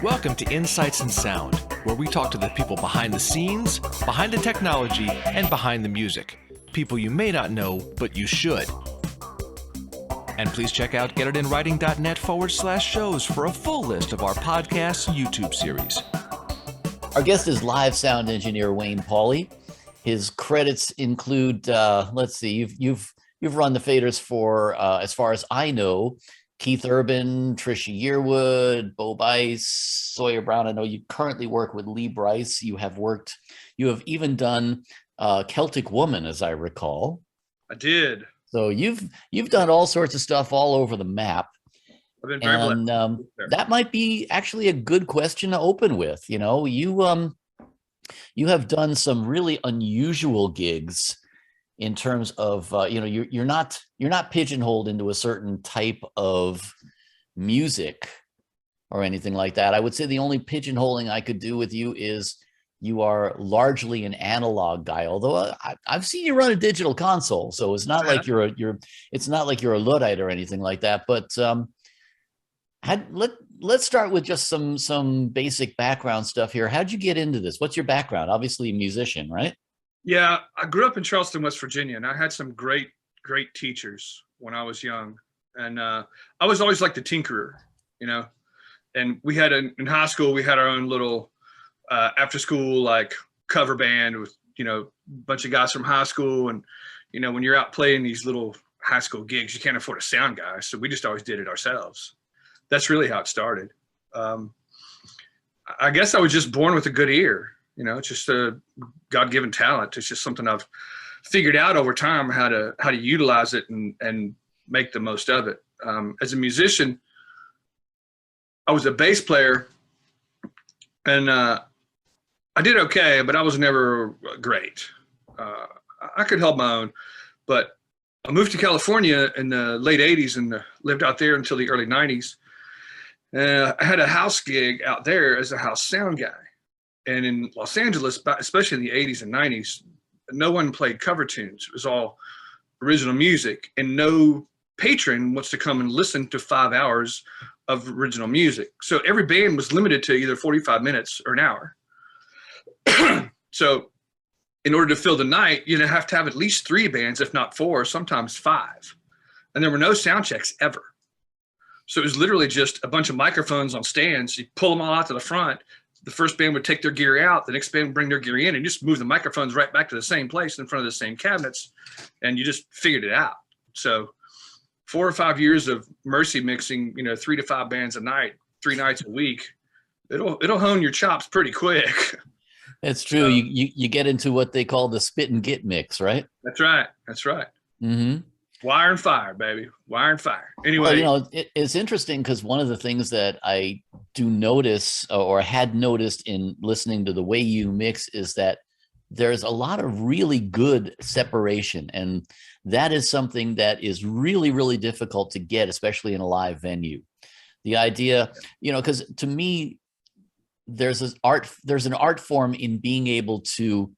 Welcome to Insights in Sound, where we talk to the people behind the scenes, behind the technology, and behind the music. People you may not know, but you should. And please check out getitInwriting.net/shows for a full list of our podcast YouTube series. Our guest is live sound engineer Wayne Pauley. His credits include, let's see, you've run the faders for, as far as I know, Keith Urban, Trisha Yearwood, Bo Bice, Sawyer Brown. I know you currently work with Lee Brice. You have even done Celtic Woman, as I recall. I did. So you've done all sorts of stuff all over the map. I've been very blessed. That might be actually a good question to open with. You know, you have done some really unusual gigs in terms of you're not pigeonholed into a certain type of music or anything like that. I would say the only pigeonholing I could do with you is you are largely an analog guy, although I've seen you run a digital console, so it's not like you're a Luddite or anything like that. But let's start with just some basic background stuff here. How'd you get into this? What's your background? Obviously a musician, right? Yeah, I grew up in Charleston, West Virginia, and I had some great teachers when I was young. And I was always like the tinkerer, you know. And we had in high school, we had our own little after school like cover band with, you know, a bunch of guys from high school. And, you know, when you're out playing these little high school gigs, you can't afford a sound guy. So we just always did it ourselves. That's really how it started. I guess I was just born with a good ear. You know, it's just a God-given talent. It's just something I've figured out over time how to utilize it and make the most of it. As a musician, I was a bass player, and I did okay, but I was never great. I could hold my own, but I moved to California in the late 80s and lived out there until the early 90s. I had a house gig out there as a house sound guy. And in Los Angeles, especially in the 80s and 90s, no one played cover tunes. It was all original music, and no patron wants to come and listen to 5 hours of original music. So every band was limited to either 45 minutes or an hour. So in order to fill the night, you have to have at least 3 bands, if not 4, sometimes 5. And there were no sound checks ever. So it was literally just a bunch of microphones on stands. You pull them all out to the front. The first band would take their gear out, the next band would bring their gear in, and just move the microphones right back to the same place in front of the same cabinets, and you just figured it out. So 4 or 5 years of mercy mixing, 3 to 5 bands a night, 3 nights a week, it'll hone your chops pretty quick. It's true. You get into what they call the spit and get mix, right? That's right. Mm-hmm. Wire and fire, baby. Wire and fire. Anyway. Well, it's interesting because one of the things that I do notice or had noticed in listening to the way you mix is that there's a lot of really good separation. And that is something that is really, really difficult to get, especially in a live venue. The idea, because to me, there's an art form in being able to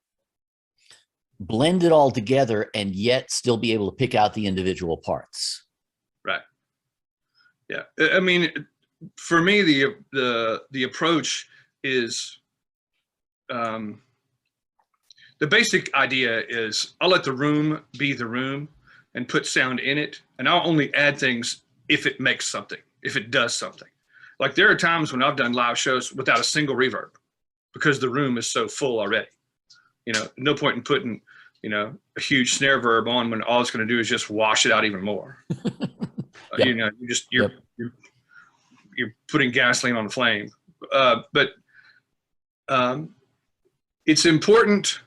blend it all together and yet still be able to pick out the individual parts. Right. Yeah. I mean, for me, the approach is, the basic idea is I'll let the room be the room and put sound in it. And I'll only add things if it makes something, if it does something. Like there are times when I've done live shows without a single reverb because the room is so full already. No point in putting, a huge snare verb on when all it's going to do is just wash it out even more. Yeah. You're putting gasoline on the flame. But it's important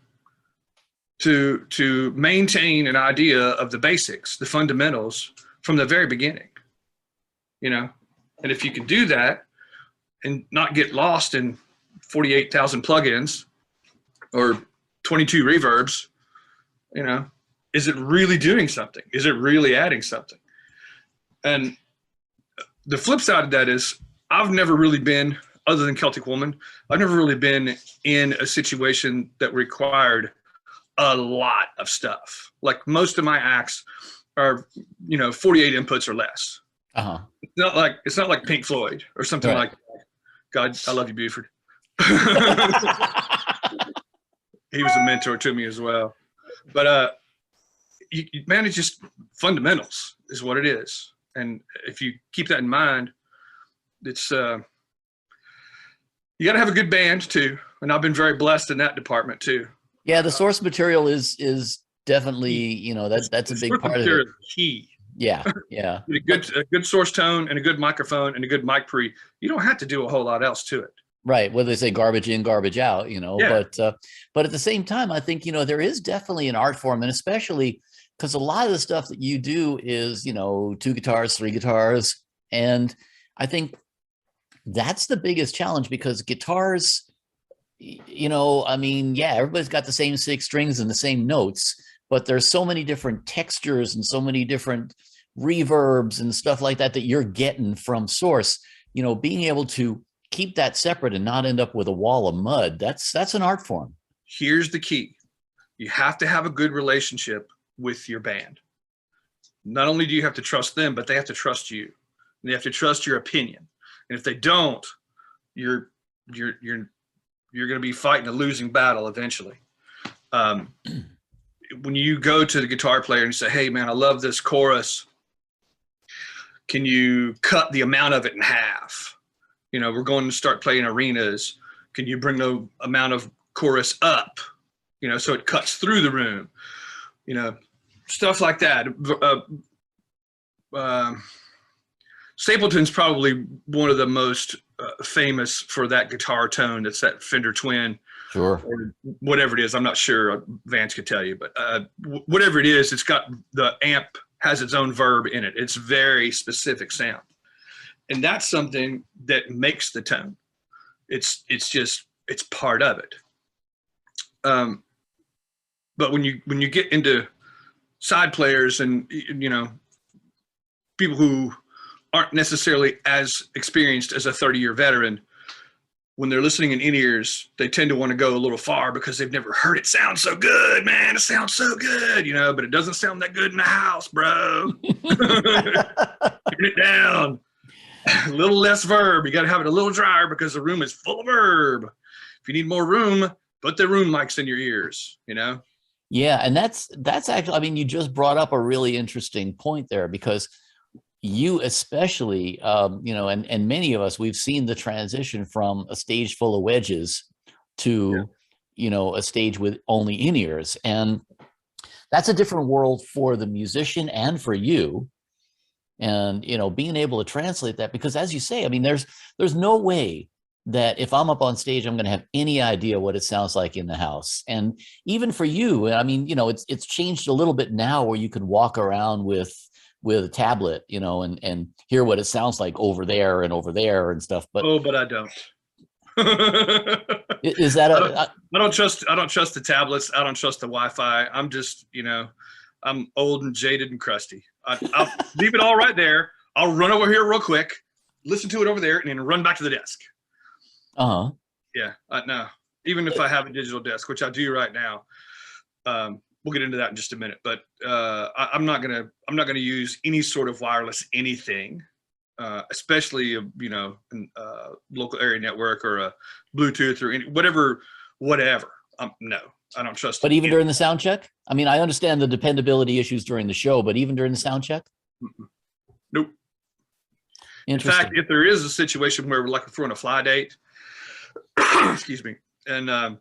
to maintain an idea of the basics, the fundamentals from the very beginning. And if you can do that and not get lost in 48,000 plugins or 22 reverbs, is it really doing something? Is it really adding something? And the flip side of that is I've never really been, other than Celtic Woman, I've never really been in a situation that required a lot of stuff. Like most of my acts are, 48 inputs or less. Uh-huh. It's not like Pink Floyd or something like that. God, I love you, Buford. He was a mentor to me as well. But man, it's just fundamentals is what it is. And if you keep that in mind, it's you got to have a good band too. And I've been very blessed in that department too. Yeah, the source material is definitely, you know, that's a big part of it. Key. Yeah, yeah. A good source tone and a good microphone and a good mic pre. You don't have to do a whole lot else to it. Right. Whether they say garbage in, garbage out, you know, Yeah. But at the same time, I think, you know, there is definitely an art form, and especially because a lot of the stuff that you do is, you know, 2 guitars, 3 guitars. And I think that's the biggest challenge, because guitars, you know, I mean, yeah, everybody's got the same 6 strings and the same notes, but there's so many different textures and so many different reverbs and stuff like that you're getting from source. You know, being able to keep that separate and not end up with a wall of mud, that's an art form. Here's the key. You have to have a good relationship with your band. Not only do you have to trust them, but they have to trust you. They have to trust your opinion. And if they don't, you're going to be fighting a losing battle eventually. When you go to the guitar player and say, "Hey man, I love this chorus. Can you cut the amount of it in half? You know, we're going to start playing arenas. Can you bring the amount of chorus up, you know, so it cuts through the room?" You know, stuff like that. Stapleton's probably one of the most famous for that guitar tone. That's that Fender Twin. Sure. Or whatever it is. I'm not sure. Vance could tell you, but whatever it is, it's got the amp has its own verb in it. It's very specific sound. And that's something that makes the tone. It's part of it. But when you get into side players and, you know, people who aren't necessarily as experienced as a 30-year veteran, when they're listening in in-ears, they tend to want to go a little far because they've never heard it sound so good, man. It sounds so good, you know, but it doesn't sound that good in the house, bro. Turn it down. A little less verb. You got to have it a little drier because the room is full of verb. If you need more room, put the room mics in your ears, you know? Yeah. And that's actually, I mean, you just brought up a really interesting point there, because you especially, you know, and many of us, we've seen the transition from a stage full of wedges to, you know, a stage with only in-ears. And that's a different world for the musician and for you. And, you know, being able to translate that, because as you say, I mean, there's no way that if I'm up on stage, I'm going to have any idea what it sounds like in the house. And even for you, I mean, you know, it's changed a little bit now where you can walk around with a tablet, you know, and hear what it sounds like over there and stuff. But but I don't. Is that I don't trust the tablets. I don't trust the Wi-Fi. I'm just, you know, I'm old and jaded and crusty. I'll leave it all right there. I'll run over here real quick, listen to it over there, and then run back to the desk. Uh-huh. Yeah, no. Even if I have a digital desk, which I do right now, we'll get into that in just a minute. But I'm not gonna use any sort of wireless anything, especially you know, a local area network or a Bluetooth or whatever. No, I don't trust. But even during the sound check, I mean, I understand the dependability issues during the show, but even during the sound check, nope. In fact, if there is a situation where, like, if we're on a fly date, excuse me, and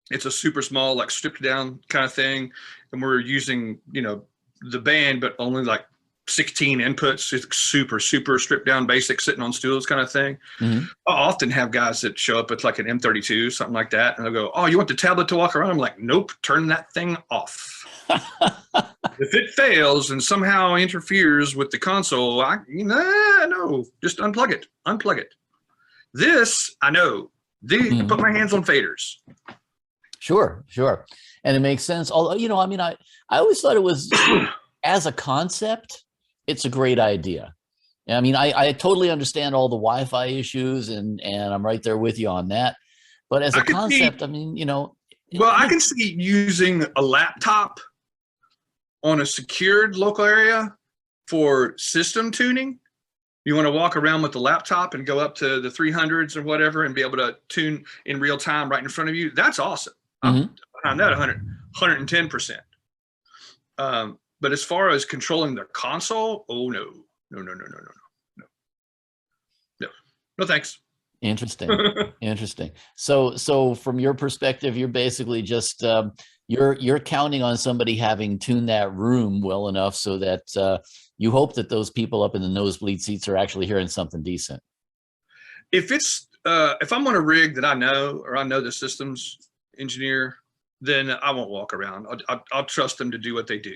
it's a super small, like, stripped down kind of thing, and we're using, you know, the band, but only like 16 inputs, it's super stripped down, basic, sitting on stools kind of thing. Mm-hmm. I often have guys that show up with like an M32, something like that, and they'll go, "Oh, you want the tablet to walk around?" I'm like, "Nope, turn that thing off." If it fails and somehow interferes with the console, no, just unplug it. This, I know. I put my hands on faders. Sure. And it makes sense. Although, you know, I mean, I always thought it was, as a concept, it's a great idea. I mean, I totally understand all the Wi-Fi issues, and I'm right there with you on that. But as a concept, I mean, you know. Well, I can see using a laptop on a secured local area for system tuning. You want to walk around with the laptop and go up to the 300s or whatever and be able to tune in real time right in front of you. That's awesome. I'm behind that 110%. But as far as controlling the console, oh no. No, thanks. Interesting. Interesting. So from your perspective, you're basically just you're counting on somebody having tuned that room well enough so that you hope that those people up in the nosebleed seats are actually hearing something decent. If I'm on a rig that I know, or I know the systems engineer, then I won't walk around. I'll trust them to do what they do.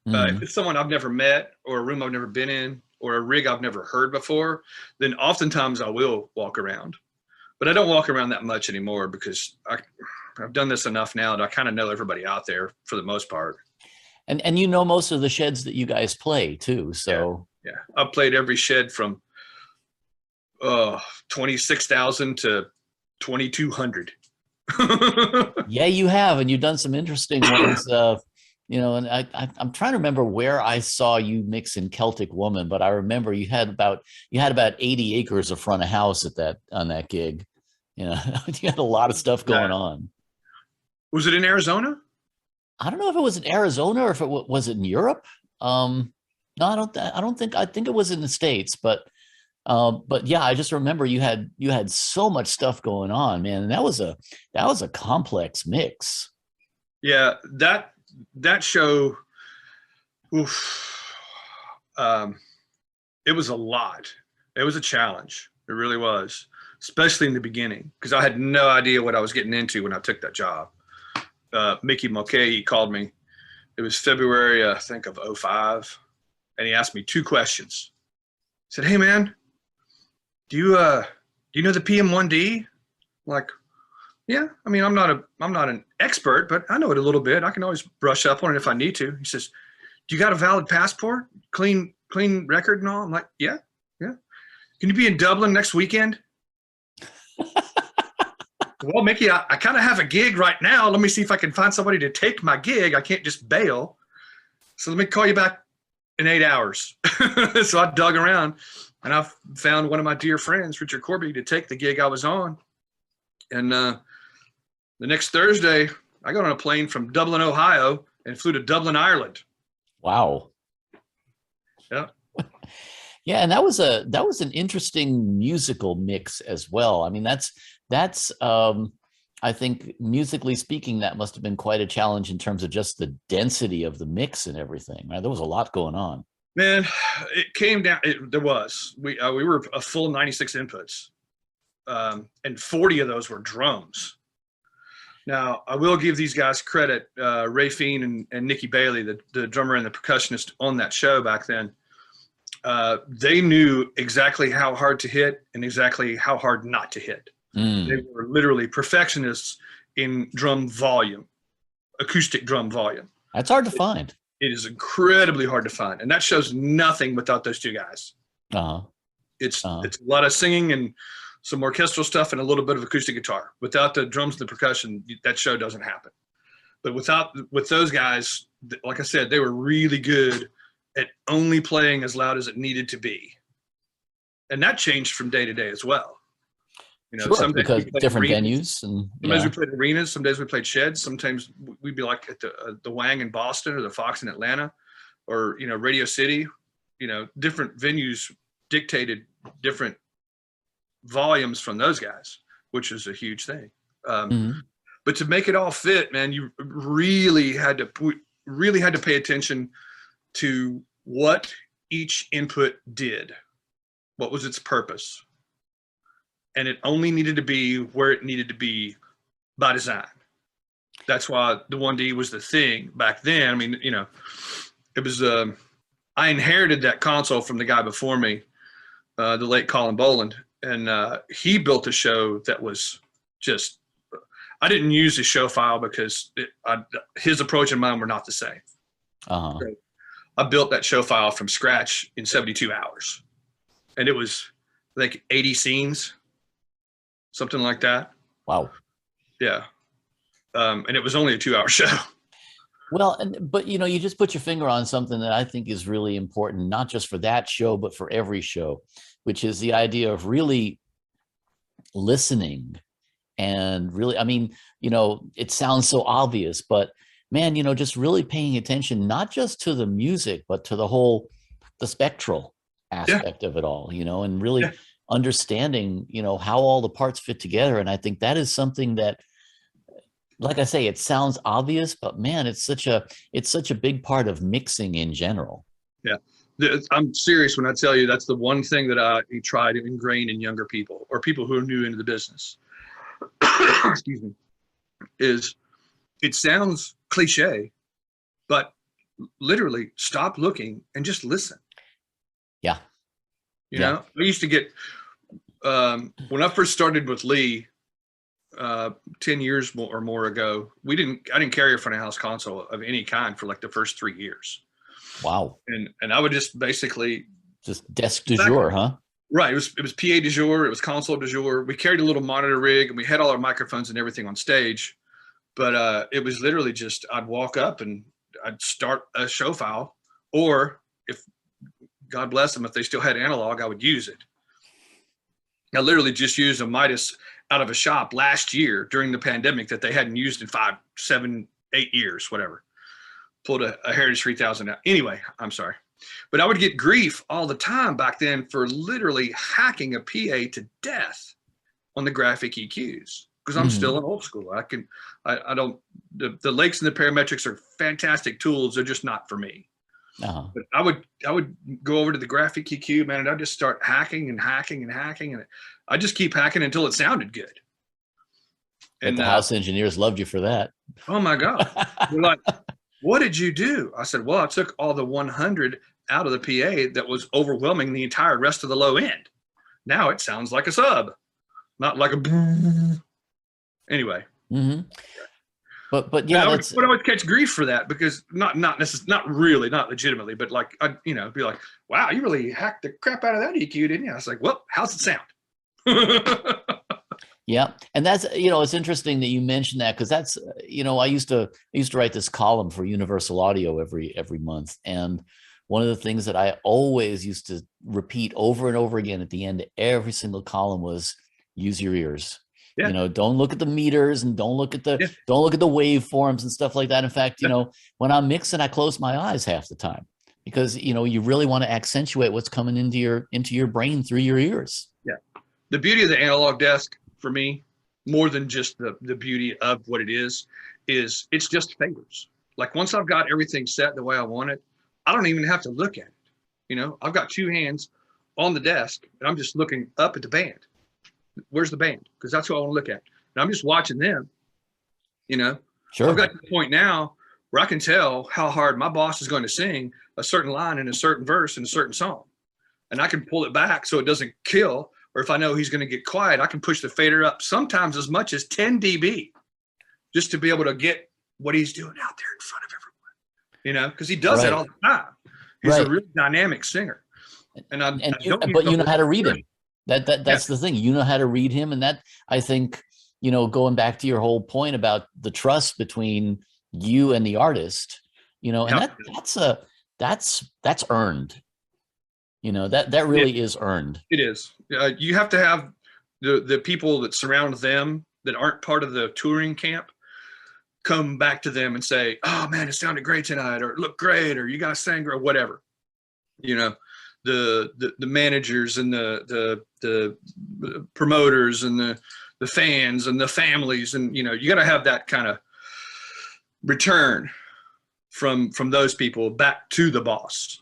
If it's someone I've never met, or a room I've never been in, or a rig I've never heard before, then oftentimes I will walk around. But I don't walk around that much anymore because I've done this enough now that I kind of know everybody out there for the most part. And you know most of the sheds that you guys play too. So yeah. I've played every shed from 26,000 to 2,200. Yeah, you have, and you've done some interesting ones. And I'm trying to remember where I saw you mix in Celtic Woman, but I remember you had about 80 acres of front of house on that gig. You had a lot of stuff going on. Was it in Arizona? I don't know if it was in Arizona or if it was in Europe. No, I think it was in the States, but yeah, I just remember you had so much stuff going on, man. And that was a complex mix. Yeah, that show, it was a lot. It was a challenge. It really was, especially in the beginning, because I had no idea what I was getting into when I took that job. Mickey Mulcahy called me. It was February, I think, of 2005, and he asked me 2 questions. He said, "Hey, man, do you know the PM1D?" I'm like, "Yeah, I mean, I'm not an expert, but I know it a little bit. I can always brush up on it if I need to." He says, "Do you got a valid passport, clean record and all?" I'm like, "Yeah. Can you be in Dublin next weekend?" "Well, Mickey, I kind of have a gig right now. Let me see if I can find somebody to take my gig. I can't just bail. So let me call you back in 8 hours." So I dug around, and I found one of my dear friends, Richard Corby, to take the gig I was on. And the next Thursday, I got on a plane from Dublin, Ohio, and flew to Dublin, Ireland. Wow. Yeah. Yeah, and that was an interesting musical mix as well. I mean, that's I think musically speaking, that must have been quite a challenge in terms of just the density of the mix and everything. Right? There was a lot going on. Man, it came down. There was. We were a full 96 inputs, and 40 of those were drums. Now, I will give these guys credit, Ray Fiend and Nikki Bailey, the drummer and the percussionist on that show back then. They knew exactly how hard to hit and exactly how hard not to hit. They were literally perfectionists in drum volume, acoustic drum volume. That's hard to find. It is incredibly hard to find. And that shows nothing without those 2 guys. It's a lot of singing and some orchestral stuff and a little bit of acoustic guitar. Without the drums and the percussion, that show doesn't happen. But with those guys, like I said, they were really good at only playing as loud as it needed to be. And that changed from day to day as well. Sure, because different venues. And sometimes we played arenas, some days we played sheds. Sometimes we'd be like at the Wang in Boston or the Fox in Atlanta or, Radio City. Different venues dictated different volumes from those guys, which is a huge thing. But to make it all fit, man, you really had to pay attention to what each input did. What was its purpose? And it only needed to be where it needed to be by design. That's why the 1D was the thing back then. I mean, it was, I inherited that console from the guy before me, the late Colin Boland. And he built a show that was just, I didn't use the show file because his approach and mine were not the same. So I built that show file from scratch in 72 hours. And it was like 80 scenes. Something like that. Wow. Yeah. And it was only a 2-hour show. Well, but you just put your finger on something that I think is really important, not just for that show, but for every show, which is the idea of really listening and really, I mean, it sounds so obvious, but man, just really paying attention, not just to the music, but to the spectral Yeah. aspect of it all, and really Yeah. understanding, how all the parts fit together. And I think that is something that, like I say, it sounds obvious, but man, it's such a big part of mixing in general. Yeah. I'm serious when I tell you that's the one thing that I try to ingrain in younger people or people who are new into the business. Excuse me. Is it sounds cliche, but literally stop looking and just listen. Yeah. You know, I used to get, when I first started with Lee, 10 years or more ago, I didn't carry a front of house console of any kind for like the first 3 years. Wow. And I would just basically just desk du jour, huh? Right. It was PA du jour. It was console du jour. We carried a little monitor rig and we had all our microphones and everything on stage. But it was literally just, I'd walk up and I'd start a show file, or if God bless them, if they still had analog, I would use it. I literally just used a Midas out of a shop last year during the pandemic that they hadn't used in 5, 7, 8 years, whatever. Pulled a Heritage 3000 out. Anyway, I'm sorry. But I would get grief all the time back then for literally hacking a PA to death on the graphic EQs, because I'm still an old school. I don't, the Lakes and the parametrics are fantastic tools. They're just not for me. But I would go over to the graphic EQ, man, and I'd just start hacking and hacking and hacking. And I just keep hacking until it sounded good. And the house engineers loved you for that. Oh my God. They're like, what did you do? I said, well, I took all the 100 out of the PA that was overwhelming the entire rest of the low end. Now it sounds like a sub, not like a anyway. But yeah, I would catch grief for that, because not legitimately, but like, be like, wow, you really hacked the crap out of that EQ, didn't you? I was like, well, how's it sound? Yeah. And that's, it's interesting that you mentioned that, because that's, I used to write this column for Universal Audio every month. And one of the things that I always used to repeat over and over again at the end of every single column was use your ears. Yeah. Don't look at the meters and don't look at the waveforms and stuff like that. In fact, when I'm mixing, I close my eyes half the time, because, you really want to accentuate what's coming into your brain through your ears. Yeah. The beauty of the analog desk for me, more than just the beauty of what it is it's just fingers. Like, once I've got everything set the way I want it, I don't even have to look at it. I've got 2 hands on the desk and I'm just looking up at the band. Where's the band? Because that's what I want to look at. And I'm just watching them. Sure. I've got to the point now where I can tell how hard my boss is going to sing a certain line in a certain verse in a certain song. And I can pull it back so it doesn't kill. Or if I know he's going to get quiet, I can push the fader up sometimes as much as 10 dB just to be able to get what he's doing out there in front of everyone. Because he does that all the time. He's a really dynamic singer. But you know how to read him. That's the thing. You know how to read him. And that, I think, going back to your whole point about the trust between you and the artist, and that's earned. That really is earned. It is. You have to have the people that surround them that aren't part of the touring camp come back to them and say, oh man, it sounded great tonight, or it looked great, or you guys sang, or whatever. The managers and the promoters and the fans and the families, and you got to have that kind of return from those people back to the boss.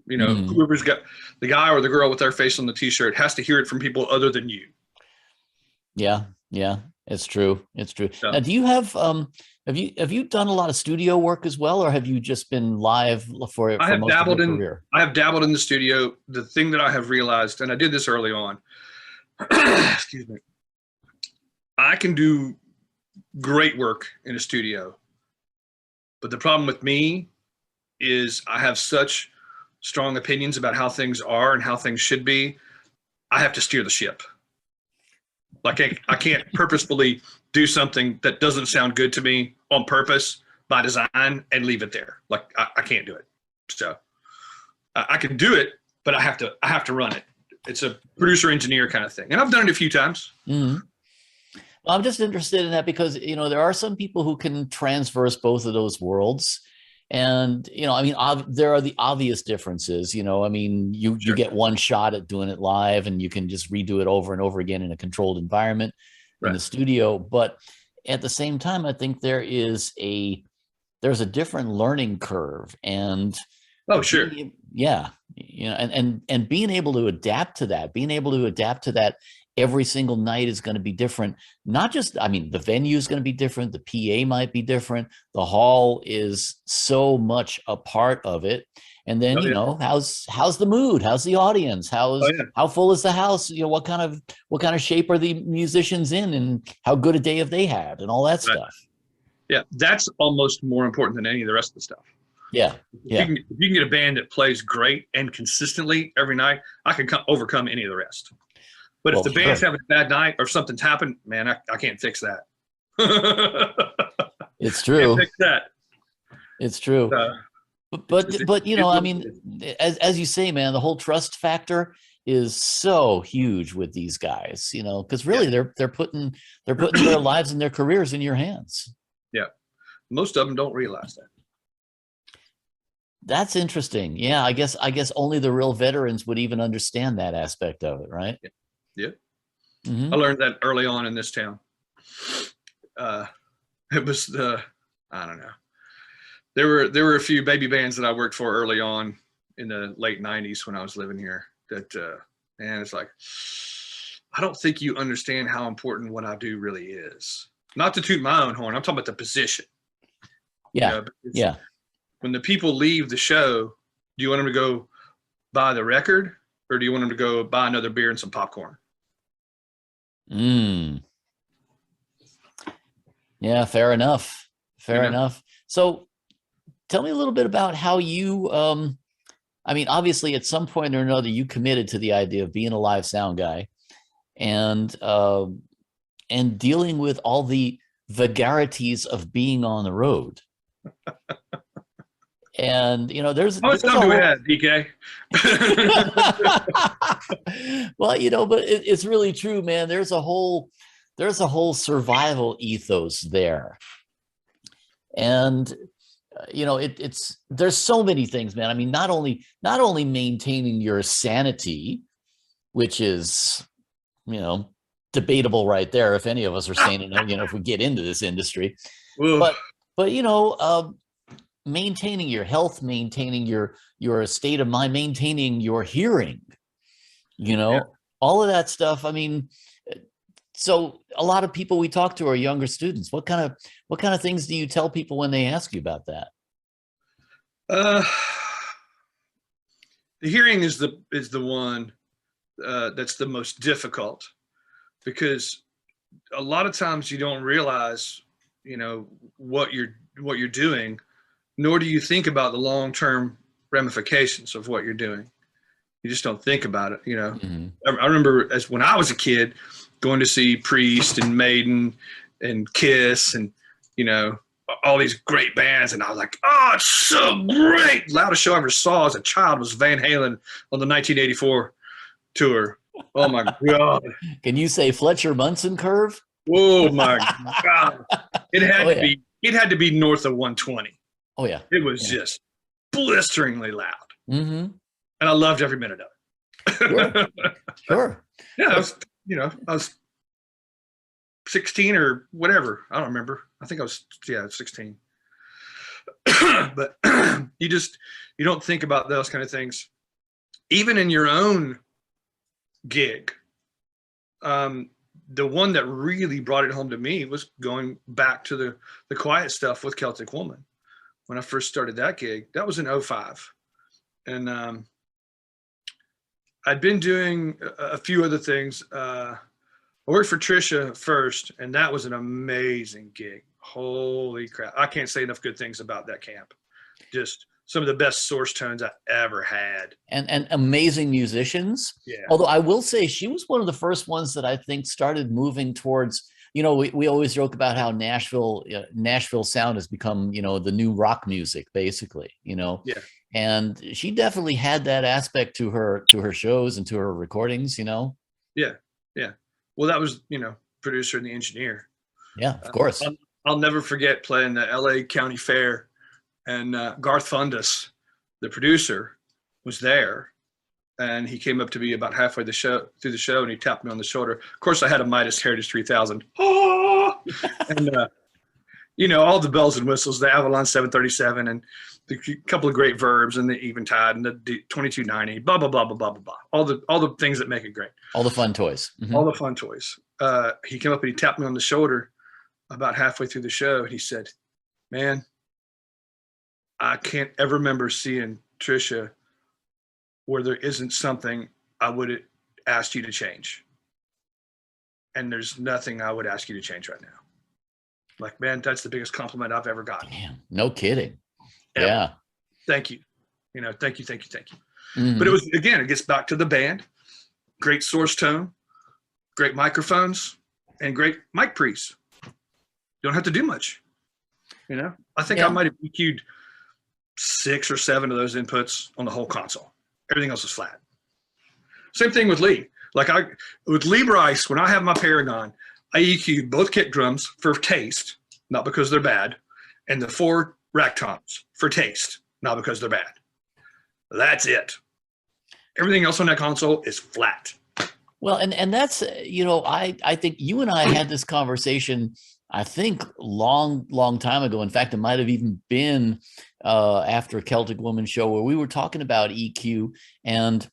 Whoever's got the guy or the girl with their face on the t-shirt has to hear it from people other than you. Yeah, it's true. Yeah. Now, do you have you done a lot of studio work as well, or have you just been live for most of your career? I have dabbled in the studio. The thing that I have realized, and I did this early on, excuse me, I can do great work in a studio, but the problem with me is I have such strong opinions about how things are and how things should be. I have to steer the ship. Like, I can't purposefully do something that doesn't sound good to me on purpose, by design and leave it there. Like I can't do it. So I can do it, but I have to run it. It's a producer engineer kind of thing. And I've done it a few times. Mm-hmm. Well, I'm just interested in that because, there are some people who can transverse both of those worlds. And, there are the obvious differences, you get one shot at doing it live and you can just redo it over and over again in a controlled environment in the studio. But at the same time, I think there's a different learning curve and and being able to adapt to that every single night is going to be different. Not just, the venue is going to be different. The PA might be different. The hall is so much a part of it. And then, how's the mood? How's the audience? How full is the house? What kind of shape are the musicians in and how good a day have they had and all that stuff. Yeah. That's almost more important than any of the rest of the stuff. Yeah. Yeah. If you can get a band that plays great and consistently every night, I can overcome any of the rest. But if the band's having a bad night or something's happened, man, I can't fix that. It's true. Can't fix that. It's true. But as you say, man, the whole trust factor is so huge with these guys, because really they're putting their lives and their careers in your hands. Yeah. Most of them don't realize that. That's interesting. Yeah, I guess only the real veterans would even understand that aspect of it, right? Yeah. Mm-hmm. I learned that early on in this town. It was I don't know. There were a few baby bands that I worked for early on in the late 90s when I was living here that man, it's like, I don't think you understand how important what I do really is. Not to toot my own horn. I'm talking about the position. Yeah. When the people leave the show, do you want them to go buy the record or do you want them to go buy another beer and some popcorn? Yeah, fair enough. Fair enough. So tell me a little bit about how you, obviously at some point or another, you committed to the idea of being a live sound guy and dealing with all the vagaries of being on the road. And there's how much time do we have, DK? Well, but it's really true, man. There's a whole survival ethos there, and there's so many things, man. Not only maintaining your sanity, which is debatable right there. If any of us are sane enough, if we get into this industry, but maintaining your health, maintaining your state of mind, maintaining your hearing, all of that stuff. So a lot of people we talk to are younger students. What kind of things do you tell people when they ask you about that? The hearing is the one that's the most difficult, because a lot of times you don't realize, what you're doing, nor do you think about the long-term ramifications of what you're doing. You just don't think about it, Mm-hmm. I remember when I was a kid going to see Priest and Maiden and Kiss and, all these great bands. And I was like, oh, it's so great. Loudest show I ever saw as a child was Van Halen on the 1984 tour. Oh my God. Can you say Fletcher Munson curve? Oh my God. It had to be north of 120. Oh yeah. It was just blisteringly loud. Mm-hmm. And I loved every minute of it. Sure. Yeah. I was 16 or whatever. I don't remember. I think I was 16. But you don't think about those kind of things. Even in your own gig. The one that really brought it home to me was going back to the quiet stuff with Celtic Woman. When I first started that gig, that was in 2005. And I'd been doing a few other things. I worked for Trisha first, and that was an amazing gig. Holy crap. I can't say enough good things about that camp. Just some of the best source tones I ever had. And amazing musicians. Yeah. Although I will say she was one of the first ones that I think started moving towards we always joke about how Nashville sound has become, the new rock music, basically, Yeah. and she definitely had that aspect to her shows and to her recordings, Yeah. Yeah. Well, that was, producer and the engineer. Yeah, of course. I'll never forget playing the LA County Fair, and Garth Fundus, the producer, was there. And he came up to me about halfway through the show, and he tapped me on the shoulder. Of course, I had a Midas Heritage 3000. Ah! And, all the bells and whistles, the Avalon 737, and the couple of great verbs, and the Eventide, and the 2290, blah, blah, blah, blah, blah, blah, blah. All the things that make it great. All the fun toys. Mm-hmm. All the fun toys. He came up and he tapped me on the shoulder about halfway through the show, and he said, "Man, I can't ever remember seeing Trisha where there isn't something I would have asked you to change. And there's nothing I would ask you to change right now." Like, man, that's the biggest compliment I've ever gotten. Damn, no kidding. Ever. Yeah. Thank you. Thank you. Mm-hmm. But it gets back to the band. Great source tone, great microphones, and great mic pre's. You don't have to do much. I think I might have EQ'd 6 or 7 of those inputs on the whole console. Everything else is flat. Same thing with Lee. With Lee Bryce, when I have my Paragon, I EQ both kick drums for taste, not because they're bad, and the 4 rack toms for taste, not because they're bad. That's it. Everything else on that console is flat. Well, and that's, I think you and I had this conversation, I think long time ago. In fact, it might have even been after a Celtic Woman show where we were talking about EQ. And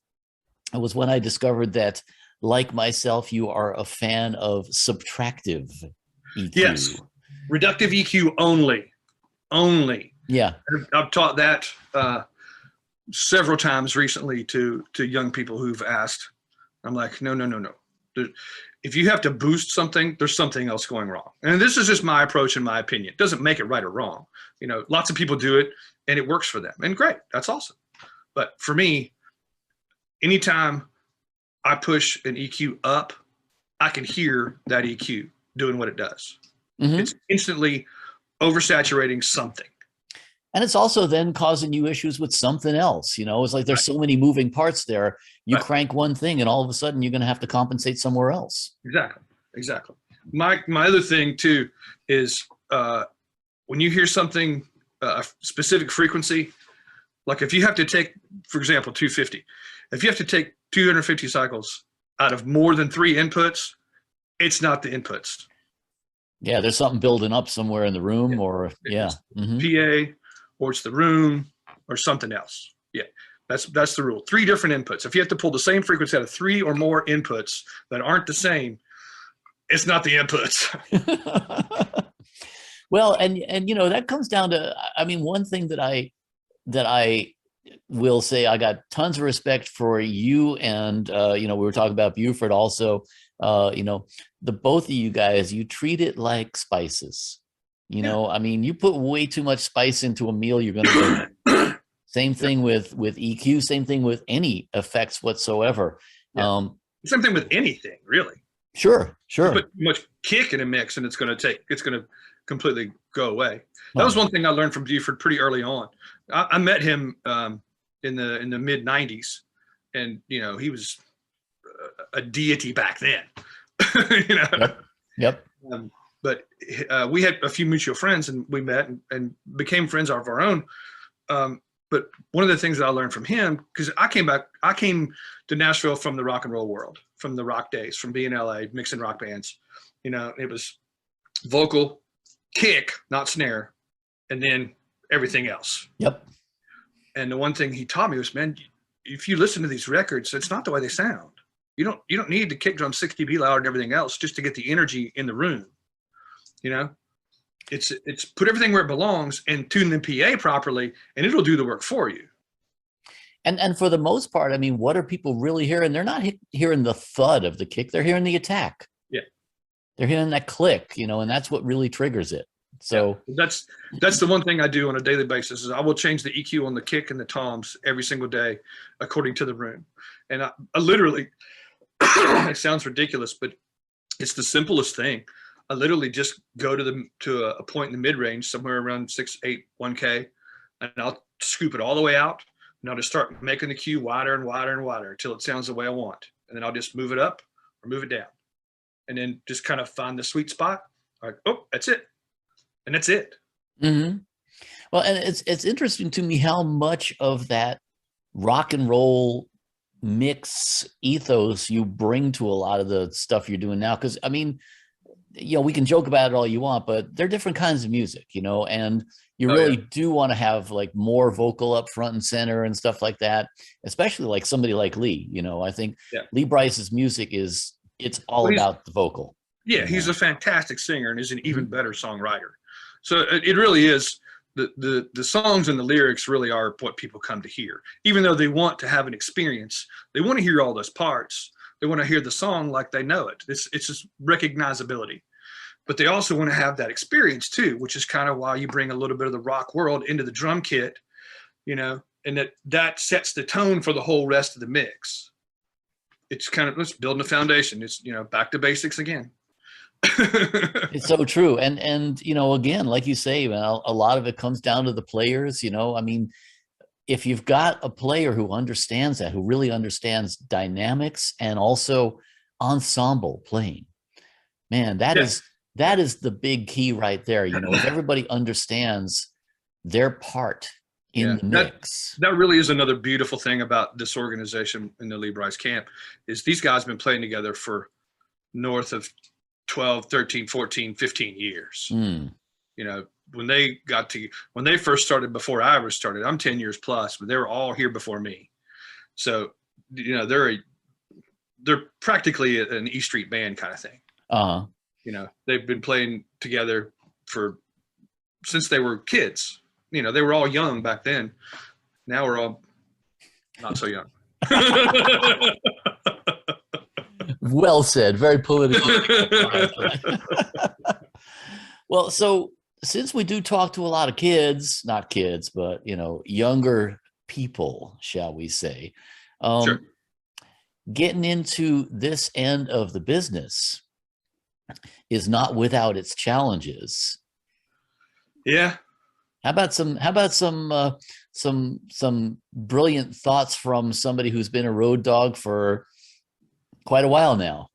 it was when I discovered that, like myself, you are a fan of subtractive EQ. Yes. Reductive EQ only. Yeah. I've taught that several times recently to young people who've asked. I'm like, no. If you have to boost something, there's something else going wrong. And this is just my approach and my opinion. It doesn't make it right or wrong. Lots of people do it and it works for them. And great, that's awesome. But for me, anytime I push an EQ up, I can hear that EQ doing what it does. Mm-hmm. It's instantly oversaturating something. And it's also then causing you issues with something else. It's like there's so many moving parts there. You crank one thing and all of a sudden you're going to have to compensate somewhere else. Exactly. My other thing too is when you hear something, a specific frequency, like if you have to take, for example, 250, if you have to take 250 cycles out of more than 3 inputs, it's not the inputs. Yeah, there's something building up somewhere in the room or Mm-hmm. PA, or it's the room or something else. Yeah, that's the rule. 3 different inputs. If you have to pull the same frequency out of 3 or more inputs that aren't the same, it's not the inputs. Well, and that comes down to, one thing that I will say, I got tons of respect for you, and we were talking about Buford also. The both of you guys, you treat it like spices. You put way too much spice into a meal, you're going to do it. Same thing with EQ, same thing with any effects whatsoever. Yeah. Same thing with anything, really. Sure. You put too much kick in a mix and it's going to completely go away. That was one thing I learned from Buford pretty early on. I met him in the mid 90s, and he was a deity back then. Yep. But we had a few mutual friends, and we met and became friends of our own. But one of the things that I learned from him, because I came to Nashville from the rock and roll world, from the rock days, from being in LA, mixing rock bands. It was vocal, kick, not snare, and then everything else. Yep. And the one thing he taught me was, man, if you listen to these records, it's not the way they sound. You don't need the kick drum 6 dB louder and everything else just to get the energy in the room. It's put everything where it belongs and tune the PA properly, and it'll do the work for you. And for the most part, what are people really hearing? They're not hearing the thud of the kick. They're hearing the attack. Yeah. They're hearing that click, and that's what really triggers it. So that's the one thing I do on a daily basis is I will change the EQ on the kick and the toms every single day according to the room. And I literally, it sounds ridiculous, but it's the simplest thing. I literally just go to a point in the mid range, somewhere around 6, 8, 1K, and I'll scoop it all the way out, and I'll just start making the cue wider and wider and wider until it sounds the way I want, and then I'll just move it up or move it down, and then just kind of find the sweet spot. Like, oh, that's it, and that's it. Mm-hmm. Well, and it's interesting to me how much of that rock and roll mix ethos you bring to a lot of the stuff you're doing now. Because I mean, we can joke about it all you want, but they're different kinds of music, and you really do want to have like more vocal up front and center and stuff like that, especially like somebody like Lee. I think Lee Brice's music it's all about the vocal. Yeah, he's a fantastic singer and is an even better songwriter. So it really is. The songs and the lyrics really are what people come to hear. Even though they want to have an experience, they want to hear all those parts. They want to hear the song like they know it. It's just recognizability. But they also want to have that experience too, which is kind of why you bring a little bit of the rock world into the drum kit, and that sets the tone for the whole rest of the mix. It's kind of, let's build a foundation. It's, back to basics again. It's so true. And again, like you say, man, a lot of it comes down to the players. I mean, if you've got a player who understands that, who really understands dynamics and also ensemble playing, man, that is the big key right there. If everybody understands their part in the mix. That really is another beautiful thing about this organization in the Lee Brice camp, is these guys have been playing together for north of 12, 13, 14, 15 years. When they first started, before I ever started, I'm 10 years plus, but they were all here before me. So, they're practically an E Street band kind of thing. They've been playing together since they were kids. They were all young back then. Now we're all not so young. Well said. Very political. Well, so since we do talk to a lot of kids, not kids, but, younger people, shall we say, Sure. Getting into this end of the business is not without its challenges. Yeah. How about some brilliant thoughts from somebody who's been a road dog for quite a while now?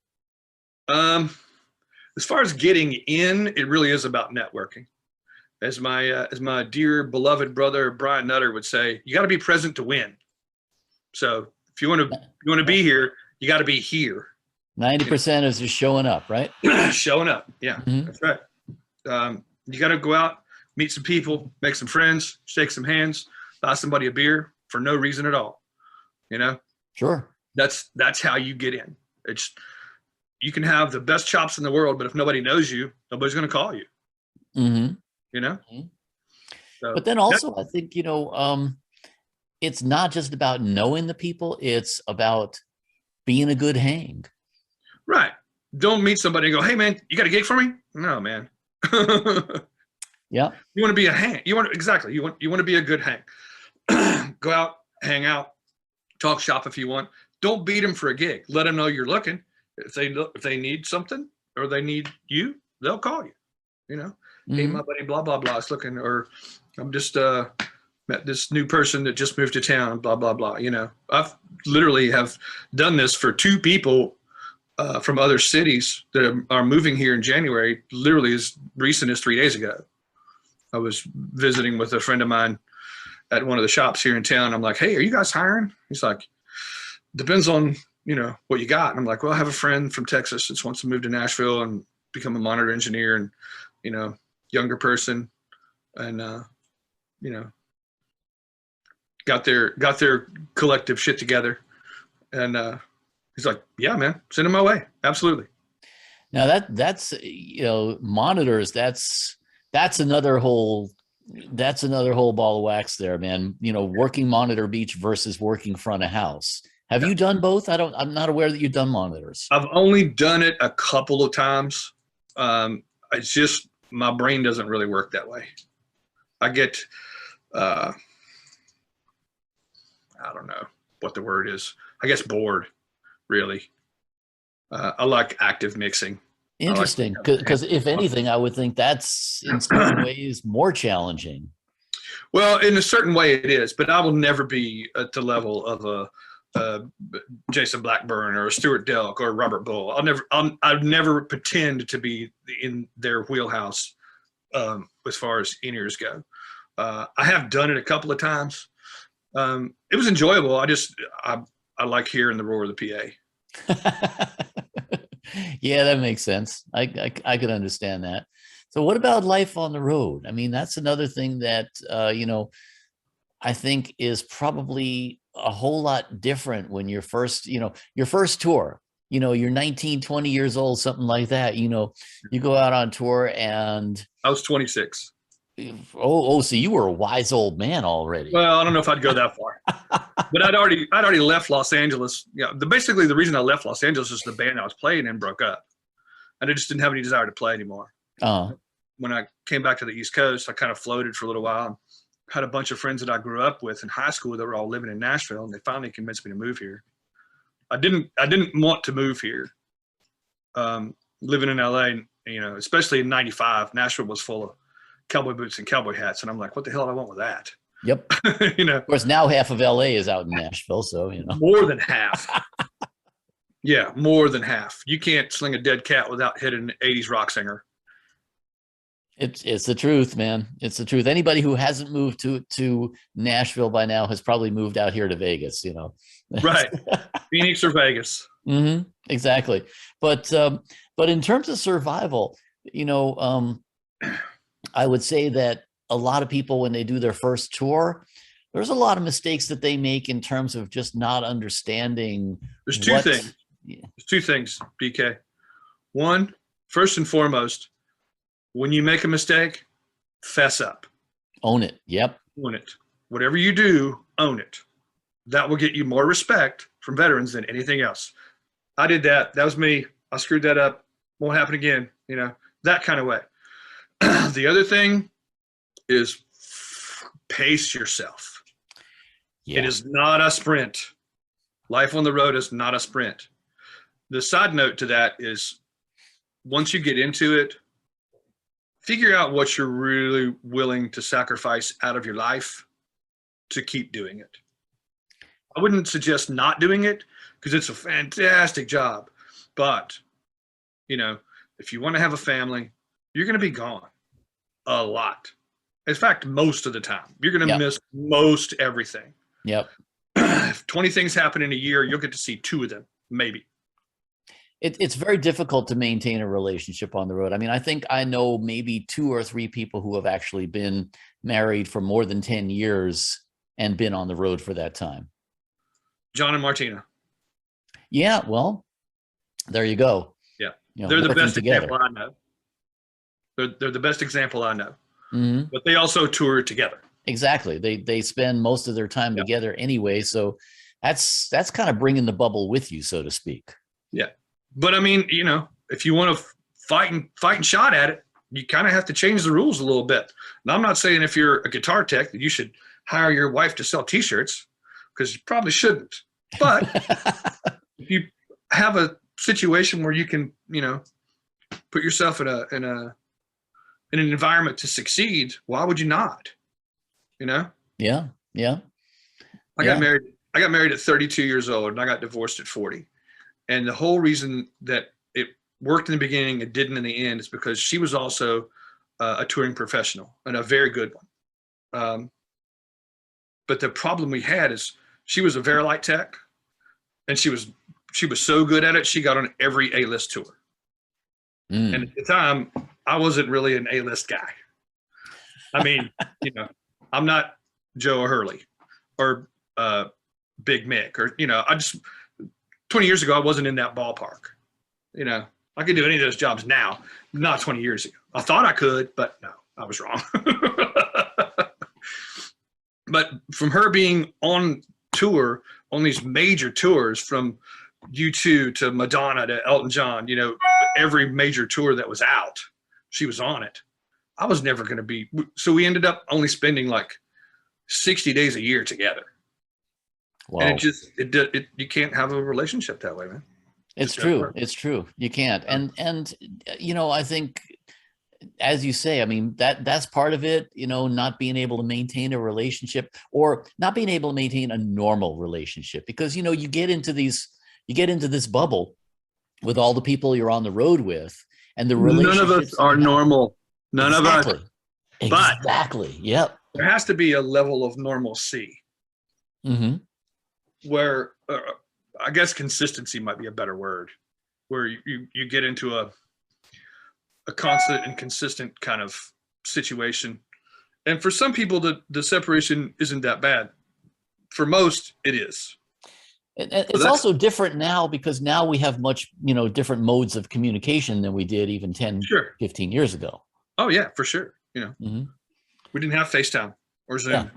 As far as getting in, it really is about networking. As my dear beloved brother Brian Nutter would say, you got to be present to win. So if you want to be here, you got to be here. 90% is just showing up, right? Showing up, yeah, That's right. You got to go out, meet some people, make some friends, shake some hands, buy somebody a beer for no reason at all. Sure. That's how you get in. You can have the best chops in the world, but if nobody knows you, nobody's going to call you. So, but then also, I think, it's not just about knowing the people. It's about being a good hang. Right. Don't meet somebody and go, hey, man, you got a gig for me? No, man. Yeah. You want to be a hang. You want to be a good hang. Go out, hang out, talk shop if you want. Don't beat them for a gig. Let them know you're looking. If they need something or they need you, they'll call you. Hey, my buddy, blah blah blah, is looking, or I'm just met this new person that just moved to town, blah blah blah. I've literally have done this for 2 people from other cities that are moving here in January. Literally as recent as 3 days ago, I was visiting with a friend of mine at one of the shops here in town. I'm like, hey, are you guys hiring? He's like, depends on what you got. And I'm like, well, I have a friend from Texas that wants to move to Nashville and become a monitor engineer, and younger person, and got their collective shit together. And he's like, yeah, man, send him my way. Absolutely. Now that's monitors, that's another whole ball of wax there, man. Working monitor beach versus working front of house. Have you done both? I'm not aware that you've done monitors. I've only done it a couple of times. It's just my brain doesn't really work that way. I get, I don't know what the word is. I guess bored, really. I like active mixing. Interesting, because if anything, I would think that's in certain ways more challenging. Well, in a certain way it is, but I will never be at the level of a Jason Blackburn or a Stuart Delk or a Robert Bull. I'll never pretend to be in their wheelhouse as far as in-ears go. I have done it a couple of times. It was enjoyable. I like hearing the roar of the PA. Yeah, that makes sense. I could understand that. So what about life on the road? I mean, that's another thing that, I think is probably a whole lot different when your first tour, you're 19, 20 years old, something like that, you go out on tour and I was 26. So you were a wise old man already. Well, I don't know if I'd go that far, but I'd already left Los Angeles. Yeah. Basically the reason I left Los Angeles is the band I was playing in broke up and I just didn't have any desire to play anymore. When I came back to the East Coast, I kind of floated for a little while and had a bunch of friends that I grew up with in high school that were all living in Nashville, and they finally convinced me to move here. I didn't want to move here. Living in LA, especially in '95, Nashville was full of cowboy boots and cowboy hats, and I'm like, what the hell do I want with that? Yep. Of course, now half of LA is out in Nashville, so more than half. Yeah, more than half. You can't sling a dead cat without hitting an '80s rock singer. It's the truth, man. It's the truth. Anybody who hasn't moved to Nashville by now has probably moved out here to Vegas, Right. Phoenix or Vegas. Mm-hmm. Exactly. But in terms of survival, I would say that a lot of people, when they do their first tour, there's a lot of mistakes that they make in terms of just not understanding. There's two things. Yeah. There's two things, BK. One, first and foremost, when you make a mistake, fess up. Own it. Yep. Own it. Whatever you do, own it. That will get you more respect from veterans than anything else. I did that. That was me. I screwed that up. Won't happen again. That kind of way. The other thing is pace yourself. Yeah. It is not a sprint. Life on the road is not a sprint. The side note to that is once you get into it, figure out what you're really willing to sacrifice out of your life to keep doing it. I wouldn't suggest not doing it because it's a fantastic job. But, if you want to have a family, you're going to be gone a lot. In fact, most of the time. You're going to miss most everything. Yep. If 20 things happen in a year, you'll get to see 2 of them, maybe. It's very difficult to maintain a relationship on the road. I mean, I think I know maybe 2 or 3 people who have actually been married for more than 10 years and been on the road for that time. John and Martina. Yeah, well, there you go. Yeah, they're the best example I know. They're the best example I know. Mm-hmm. But they also tour together. Exactly. They spend most of their time together anyway. So that's kind of bringing the bubble with you, so to speak. Yeah. But I mean, if you want to fight and shot at it, you kind of have to change the rules a little bit. Now, I'm not saying if you're a guitar tech that you should hire your wife to sell T-shirts, because you probably shouldn't. But if you have a situation where you can, put yourself in an environment to succeed, why would you not? Yeah. I got married at 32 years old and I got divorced at 40. And the whole reason that it worked in the beginning and didn't in the end is because she was also a touring professional and a very good one. But the problem we had is she was a Verilight tech, and she was so good at it, she got on every A-list tour. And at the time, I wasn't really an A-list guy. I mean, I'm not Joe Hurley or Big Mick or, I just 20 years ago, I wasn't in that ballpark. I could do any of those jobs now, not 20 years ago. I thought I could, but no, I was wrong. But from her being on tour, on these major tours from U2 to Madonna to Elton John, every major tour that was out, she was on it. I was never going to be. So we ended up only spending like 60 days a year together. Wow. And you can't have a relationship that way, man. It's true. It's true. You can't. And I think, as you say, I mean, that's part of it, not being able to maintain a relationship, or not being able to maintain a normal relationship, because, you get into this bubble with all the people you're on the road with, and the relationships. None of us are normal. None of us. Exactly. Yep. There has to be a level of normalcy where I guess consistency might be a better word, where you get into a constant and consistent kind of situation. And for some people, the separation isn't that bad. For most, it is. It's also different now, because now we have much, different modes of communication than we did even 10, 15 years ago. Oh yeah, for sure. We didn't have FaceTime or Zoom.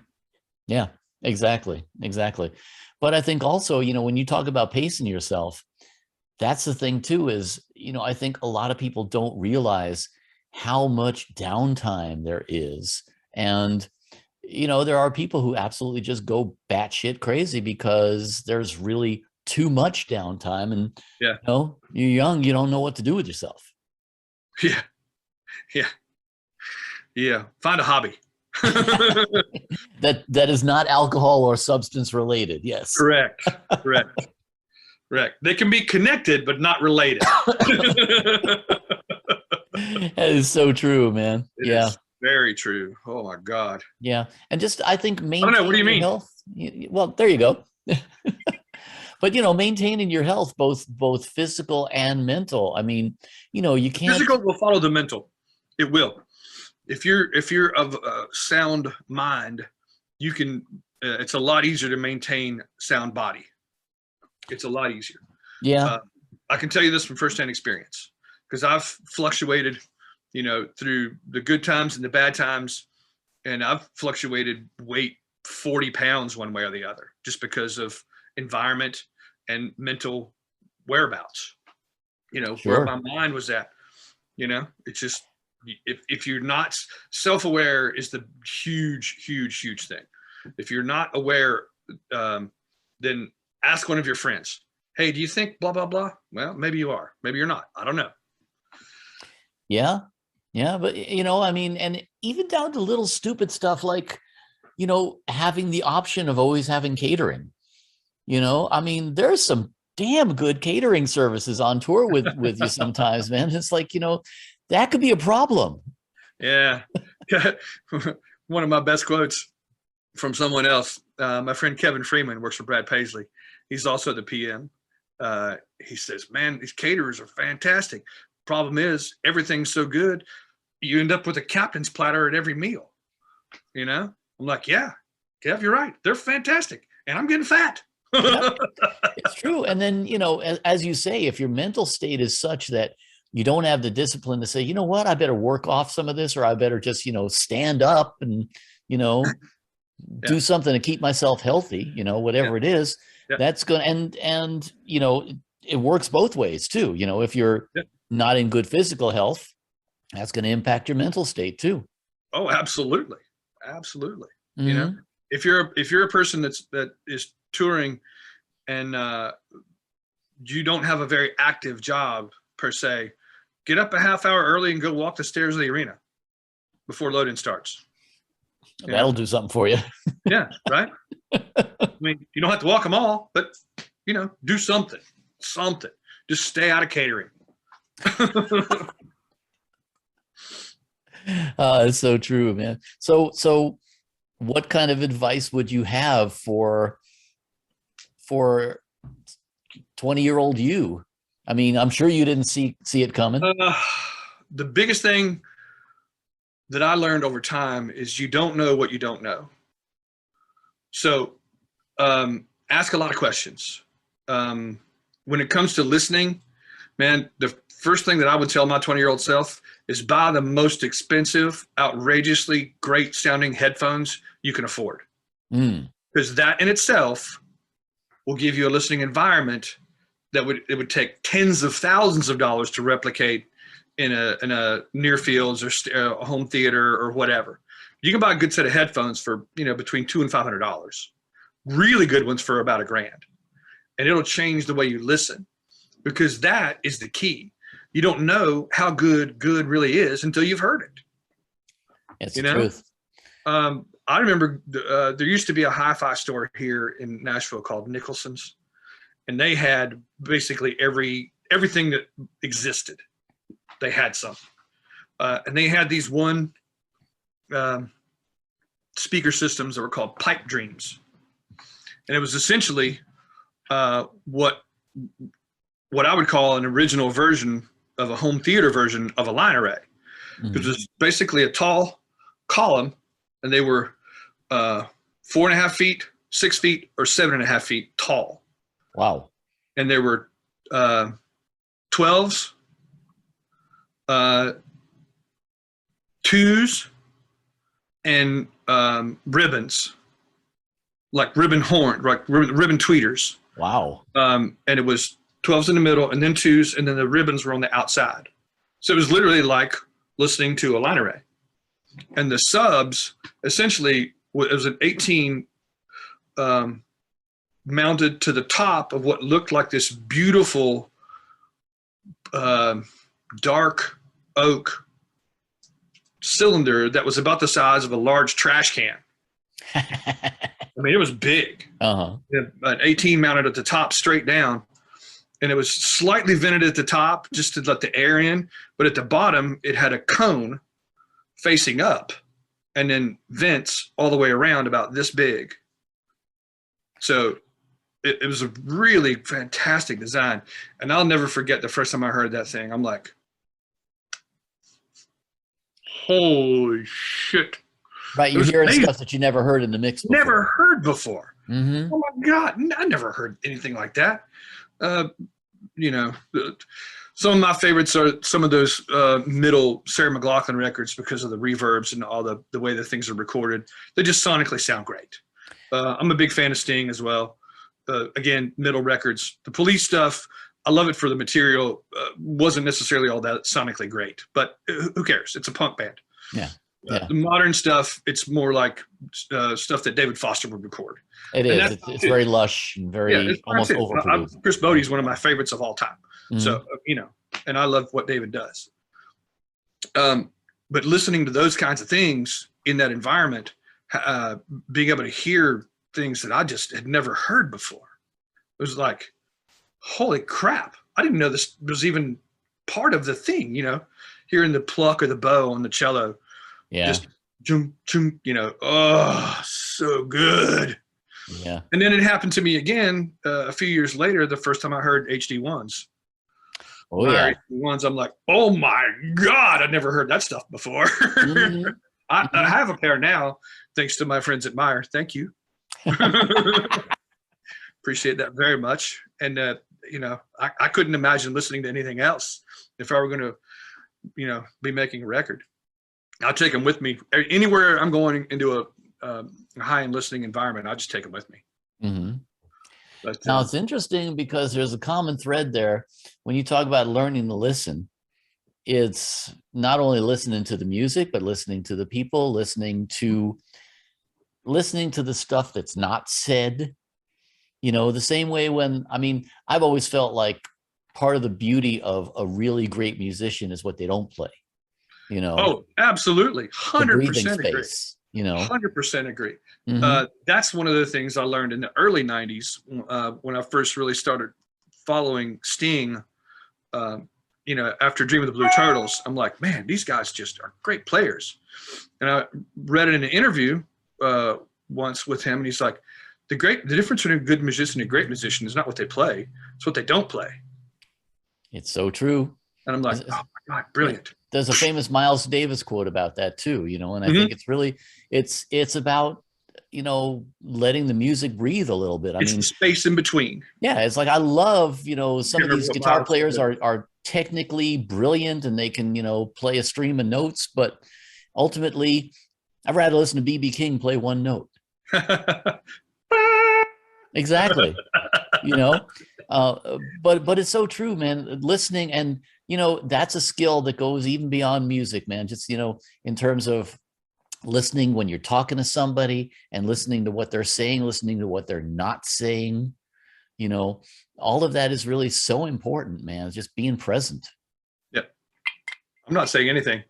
Yeah, exactly. But I think also, when you talk about pacing yourself, that's the thing too, is, I think a lot of people don't realize how much downtime there is. And, there are people who absolutely just go batshit crazy because there's really too much downtime. And, you're young, you don't know what to do with yourself. Yeah. Find a hobby. that is not alcohol or substance related. Yes. Correct. They can be connected, but not related. That is so true, man. It is very true. Oh my God. Yeah. And just, I think maintaining I don't know. What do you mean? health. Well, there you go. But, maintaining your health, both physical and mental. I mean, you can't. Physical will follow the mental. It will. If you're of a sound mind, you can. It's a lot easier to maintain sound body. It's a lot easier. Yeah. I can tell you this from firsthand experience, because I've fluctuated, through the good times and the bad times, and I've fluctuated weight 40 pounds one way or the other, just because of environment and mental whereabouts. Where my mind was at. It's just. If you're not self-aware is the huge thing. If you're not aware, then ask one of your friends. Hey, do you think blah, blah, blah? Well, maybe you are, maybe you're not. I don't know. Yeah. But, I mean, and even down to little stupid stuff like, having the option of always having catering, I mean, there's some damn good catering services on tour with you sometimes, man. It's like, that could be a problem. Yeah. One of my best quotes from someone else, my friend Kevin Freeman works for Brad Paisley. He's also the PM. He says, man, these caterers are fantastic. Problem is, everything's so good, you end up with a captain's platter at every meal. I'm like, yeah, Kev, you're right. They're fantastic. And I'm getting fat. It's true. And then, as you say, if your mental state is such that you don't have the discipline to say, you know what, I better work off some of this, or I better just, stand up and, do something to keep myself healthy, whatever it is, that's going to, and, it works both ways too. If you're not in good physical health, that's going to impact your mental state too. Oh, absolutely. If you're a person that is touring and you don't have a very active job per se, get up a half hour early and go walk the stairs of the arena before loading starts. That'll do something for you. Yeah, right? I mean, you don't have to walk them all, but, do something. Just stay out of catering. It's so true, man. So what kind of advice would you have for 20-year-old you? I mean, I'm sure you didn't see it coming. The biggest thing that I learned over time is you don't know what you don't know. So ask a lot of questions. When it comes to listening, man, the first thing that I would tell my 20-year-old self is buy the most expensive, outrageously great sounding headphones you can afford. Because that in itself will give you a listening environment that it would take tens of thousands of dollars to replicate in a near fields or a home theater or whatever. You can buy a good set of headphones for between $200 and $500. Really good ones for about $1,000, and it'll change the way you listen. because that is the key. You don't know how good really is until you've heard it. It's the truth. I remember there used to be a hi-fi store here in Nashville called Nicholson's, and they had basically everything that existed. They had some, and they had these one speaker systems that were called Pipe Dreams, and it was essentially what I would call an original version of a home theater version of a line array. Mm-hmm. It was basically a tall column, and they were 4.5 feet, 6 feet, or 7.5 feet tall. Wow. And there were 12s, 2s, and ribbons, like ribbon horn, like ribbon tweeters. Wow. And it was 12s in the middle, and then 2s, and then the ribbons were on the outside. So it was literally like listening to a line array. And the subs, essentially, it was an 18 mounted to the top of what looked like this beautiful dark oak cylinder that was about the size of a large trash can. I mean, it was big. Uh-huh. An 18 mounted at the top straight down. And it was slightly vented at the top just to let the air in. But at the bottom, it had a cone facing up and then vents all the way around about this big. So it was a really fantastic design. And I'll never forget the first time I heard that thing. I'm like, holy shit. Right, you're hearing stuff that you never heard in the mix before. Never heard before. Mm-hmm. Oh my God, I never heard anything like that. You know, some of my favorites are some of those middle Sarah McLachlan records because of the reverbs and all the way that things are recorded. They just sonically sound great. I'm a big fan of Sting as well. Again, middle records. The Police stuff, I love it for the material. Wasn't necessarily all that sonically great, but who cares? It's a punk band. Yeah. The modern stuff, it's more like stuff that David Foster would record. It is. It's very lush and very almost overproduced. Chris Bodie's one of my favorites of all time. Mm-hmm. So, you know, and I love what David does. But listening to those kinds of things in that environment, being able to hear things that I just had never heard before, it was like, holy crap. I didn't know this was even part of the thing, you know, hearing the pluck or the bow on the cello. Yeah. Just chum, chum, you know, oh, so good. Yeah. And then it happened to me again a few years later, the first time I heard HD1s. Oh, yeah. HD1s, I'm like, oh my God, I'd never heard that stuff before. Mm-hmm. I have a pair now, thanks to my friends at Meyer. Thank you. Appreciate that very much. And, you know, I couldn't imagine listening to anything else if I were going to, you know, be making a record. I'll take them with me anywhere I'm going into a high-end listening environment. I just take them with me. Mm-hmm. But, now it's interesting because there's a common thread there. When you talk about learning to listen, it's not only listening to the music, but listening to the people, listening to the stuff that's not said. You know, the same way I've always felt like part of the beauty of a really great musician is what they don't play. You know, oh, absolutely. 100% agree. You know, 100% agree. Mm-hmm. That's one of the things I learned in the early 90s when I first really started following Sting. You know, after Dream of the Blue Turtles, I'm like, man, these guys just are great players. And I read in an interview once with him, and he's like, the difference between a good musician and a great musician is not what they play, it's what they don't play. It's so true. And I'm like, oh my God, brilliant. There's a famous Miles Davis quote about that too, you know, and I think it's really, it's about, you know, letting the music breathe a little bit. I mean, the space in between. Yeah. It's like, I love, you know, some of these guitar players are technically brilliant and they can, you know, play a stream of notes, but ultimately I'd rather listen to B.B. King play one note. Exactly. You know, but it's so true, man. Listening, and you know, that's a skill that goes even beyond music, man. Just, you know, in terms of listening when you're talking to somebody and listening to what they're saying, listening to what they're not saying. all of that is really so important, man. It's just being present. Yeah. I'm not saying anything.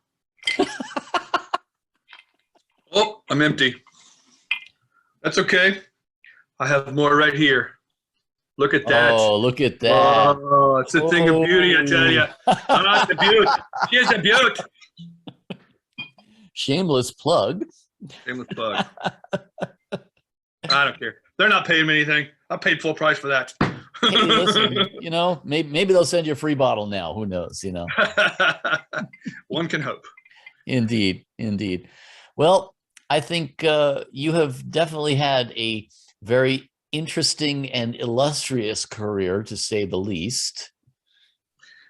Oh, I'm empty. That's okay. I have more right here. Look at that. Oh, look at that. Oh, it's a thing of beauty, I tell you. Oh, it's a beaut. She's a beaut. Shameless plug. Shameless plug. I don't care. They're not paying me anything. I paid full price for that. Hey, listen, maybe they'll send you a free bottle now. Who knows, One can hope. Indeed. Well, I think you have definitely had a very interesting and illustrious career, to say the least.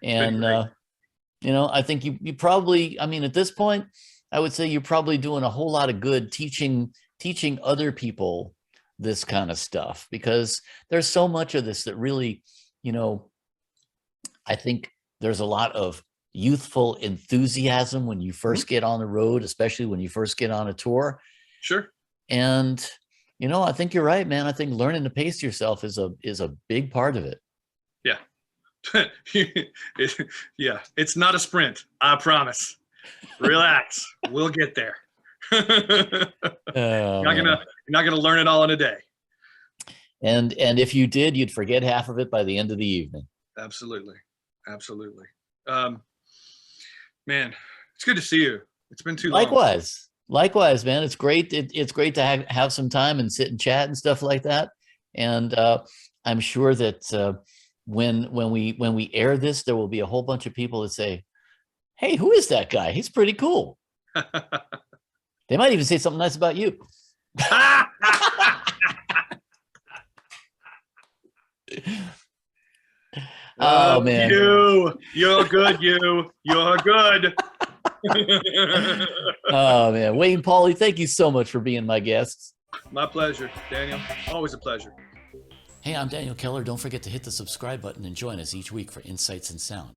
And, I think you probably, at this point, I would say you're probably doing a whole lot of good teaching other people this kind of stuff, because there's so much of this that really, I think there's a lot of youthful enthusiasm when you first get on the road, especially when you first get on a tour. Sure. And, I think you're right, man. I think learning to pace yourself is a big part of it. Yeah. Yeah. It's not a sprint. I promise. Relax. We'll get there. You're not gonna learn it all in a day. And if you did, you'd forget half of it by the end of the evening. Absolutely. Man, it's good to see you. It's been too long. Likewise, man. It's great. It's great to have some time and sit and chat and stuff like that. And I'm sure that when we air this, there will be a whole bunch of people that say, "Hey, who is that guy? He's pretty cool." They might even say something nice about you. Oh man, you're good. You're good. Oh man, Wayne, Pauley, thank you so much for being my guests. My pleasure, Daniel. Always a pleasure. Hey, I'm Daniel Keller. Don't forget to hit the subscribe button and join us each week for Insights in Sound.